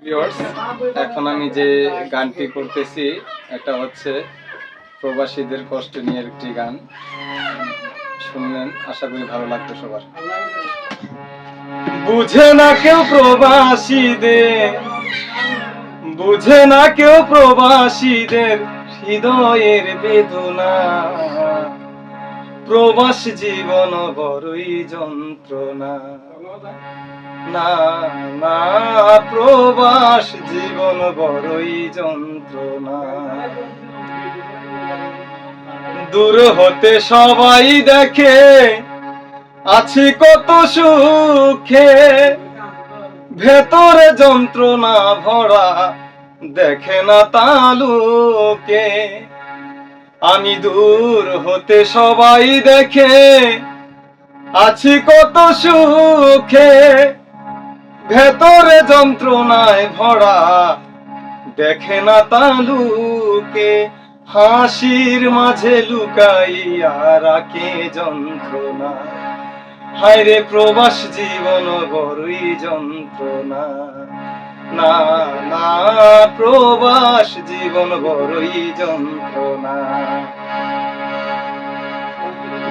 Viewers, এখন আমি যে গানটি করতেছি এটা হচ্ছে প্রবাসীদের কষ্ট নিয়ে একটি গান। শুনলেন, আশা করি ভালো লাগবে সবার। বুঝে না কেউ প্রবাসীদের, বুঝে না কেউ প্রবাসীদের হৃদয়ের বেদনা। প্রবাস জীবন বড়ই যন্ত্রণা, না না প্রবাস জীবন বড়ই যন্ত্রণা। দূর হতে সবাই দেখে আছি কত সুখে, ভেতরে যন্ত্রণা ভরা দেখে না তালুকে। আমি দূর হতে সবাই দেখে আছি কত সুখে, ভেতরে যন্ত্রণায় ভরা দেখে না তালুকে। হাসির মাঝে লুকাইয়া রাখে যন্ত্রণা, হায়রে প্রবাস জীবন বড়ই যন্ত্রণা, না না প্রবাস জীবন বড়ই যন্ত্রণা।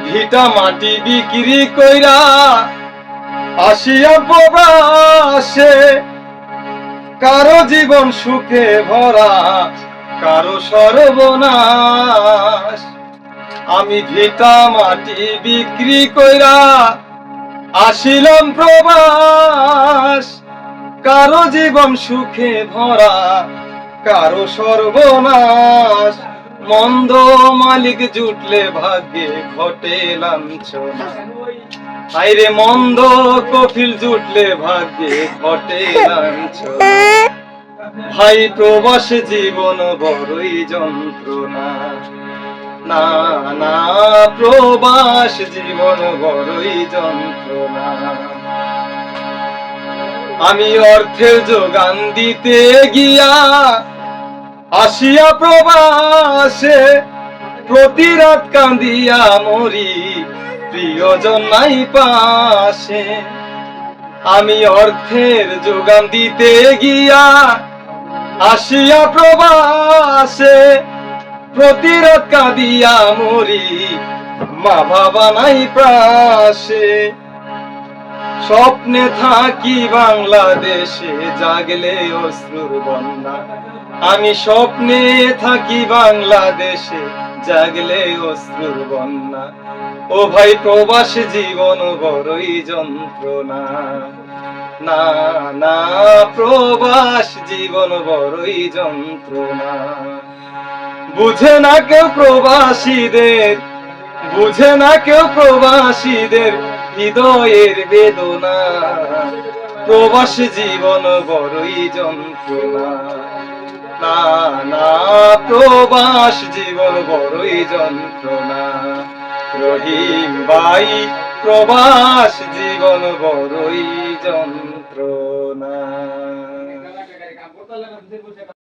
ভিটা মাটি বিক্রি কইরা আসিয়া প্রবাসে, কারো জীবন সুখে ভরা কারো সর্বনাশ। আমি ভিটা মাটি বিক্রি কইরা আসিলাম প্রবাস, কারো জীবন সুখে ভরা কারো সর্বনাশ। মন্দ মালিক জুটলে ভাগ্যে ঘটে লাঞ্ছনা, হায়রে মন্দ কফিল জুটলে ভাগ্যে ঘটে লাঞ্ছনা। ভাই প্রবাস জীবন বড়ই যন্ত্রণা, না না প্রবাস জীবন বড়ই যন্ত্রণা। আমি অর্থের যোগান দিতে গিয়া আসিয়া প্রবাসে, প্রতি রাত কান্দিয়া মরি প্রিয়জন নাই পাশে। আমি অর্থের যোগান দিতে গিয়া আসিয়া প্রবাসে, প্রতি রাত কাঁদিয়া মরি মা বাবা নাই পাশে। স্বপ্নে থাকি বাংলাদেশে জাগলে অশ্রুর বন্যা, আমি স্বপ্নে থাকি বাংলাদেশে জাগলে অশ্রুর বন্যা। ও ভাই প্রবাস জীবন বড়ই যন্ত্রণা, না না প্রবাস জীবন বড়ই যন্ত্রণা। বুঝে না কেউ প্রবাসীদের, বুঝে না কেউ প্রবাসীদের হৃদয়ের বেদনা। প্রবাস জীবন বড়ই যন্ত্রণা, না না প্রবাস জীবন বড়ই যন্ত্রণা। রহিম ভাই প্রবাস জীবন বড়ই যন্ত্রণা।